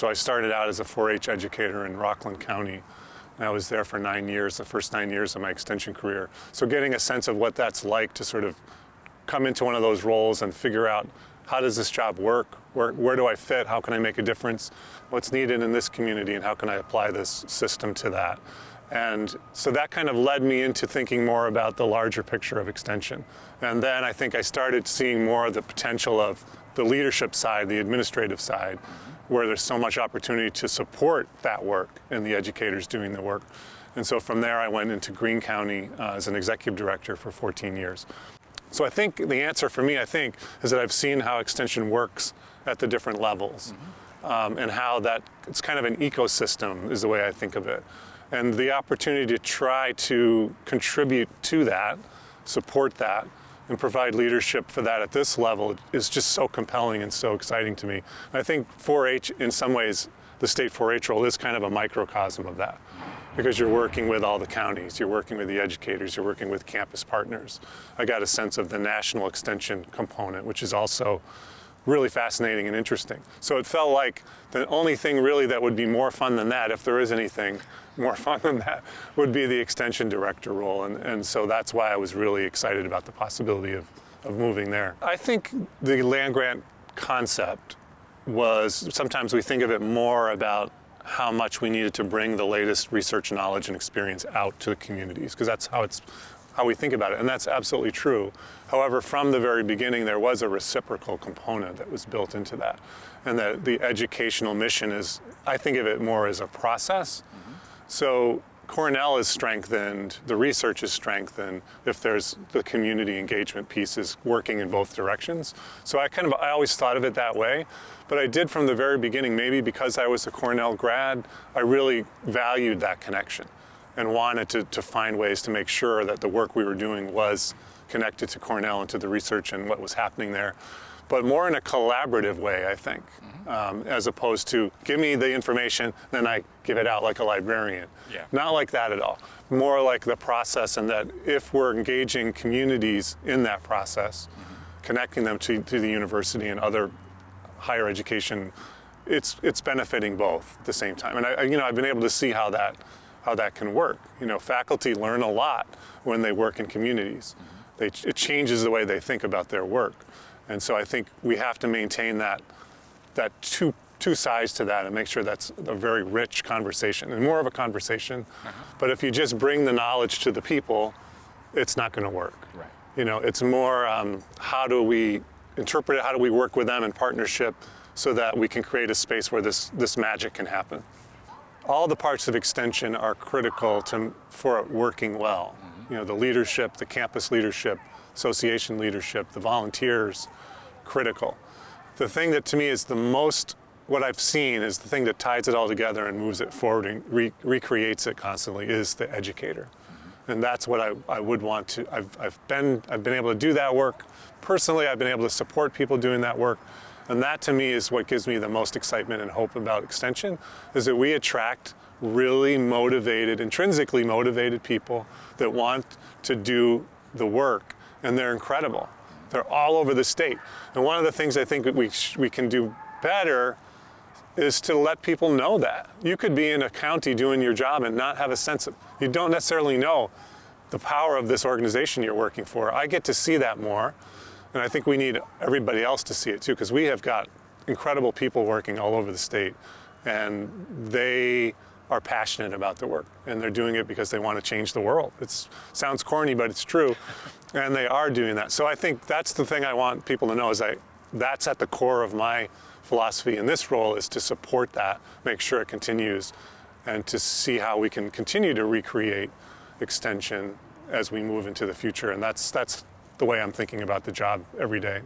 So I started out as a 4-H educator in Rockland County. And I was there for 9 years, the first 9 years of my extension career. So getting a sense of what that's like to sort of come into one of those roles and figure out, how does this job work? Where do I fit? How can I make a difference? What's needed in this community, and how can I apply this system to that? And so that kind of led me into thinking more about the larger picture of extension. And then I think I started seeing more of the potential of the leadership side, the administrative side, where there's so much opportunity to support that work and the educators doing the work. And so from there I went into Greene County as an executive director for 14 years. So I think the answer for me, is that I've seen how extension works at the different levels, and how that it's kind of an ecosystem is the way I think of it. And the opportunity to try to contribute to that, support that, and provide leadership for that at this level is just so compelling and so exciting to me. And I think 4-H, in some ways, the state 4-H role is kind of a microcosm of that, because you're working with all the counties, you're working with the educators, you're working with campus partners. I got a sense of the national extension component, which is also really fascinating and interesting. So it felt like the only thing really that would be more fun than that, if there is anything more fun than that, would be the extension director role. And so that's why I was really excited about the possibility of moving there. I think the land grant concept was, sometimes we think of it more about how much we needed to bring the latest research knowledge and experience out to the communities, because that's how we think about it, and that's absolutely true. However, from the very beginning, there was a reciprocal component that was built into that, and that the educational mission is, I think of it more as a process. So Cornell is strengthened, the research is strengthened if there's the community engagement pieces working in both directions. So I always thought of it that way, but I did from the very beginning, maybe because I was a Cornell grad, I really valued that connection and wanted to find ways to make sure that the work we were doing was connected to Cornell and to the research and what was happening there, but more in a collaborative way, I think, as opposed to give me the information, then I give it out like a librarian. Yeah. Not like that at all. More like the process, and that if we're engaging communities in that process, connecting them to the university and other higher education, it's benefiting both at the same time. And I've been able to see how that can work. Faculty learn a lot when they work in communities. It changes the way they think about their work. And so I think we have to maintain that two sides to that and make sure that's a very rich conversation and more of a conversation. But if you just bring the knowledge to the people, it's not going to work. Right. It's more how do we interpret it, how do we work with them in partnership so that we can create a space where this magic can happen. All the parts of extension are critical for it working well. The leadership, the campus leadership, association leadership, the volunteers, critical. The thing that to me is what I've seen is the thing that ties it all together and moves it forward and recreates it constantly is the educator. And that's what I would want to, I've been able to do that work. Personally, I've been able to support people doing that work. And that to me is what gives me the most excitement and hope about extension, is that we attract really motivated, intrinsically motivated people that want to do the work, and they're incredible. They're all over the state. And one of the things I think that we can do better is to let people know that. You could be in a county doing your job and not have a sense of, you don't necessarily know the power of this organization you're working for. I get to see that more, and I think we need everybody else to see it too, because we have got incredible people working all over the state, and they are passionate about their work, and they're doing it because they want to change the world. It sounds corny, but it's true, and they are doing that. So I think that's the thing I want people to know, is that's at the core of my philosophy in this role, is to support that, make sure it continues, and to see how we can continue to recreate extension as we move into the future. And that's the way I'm thinking about the job every day.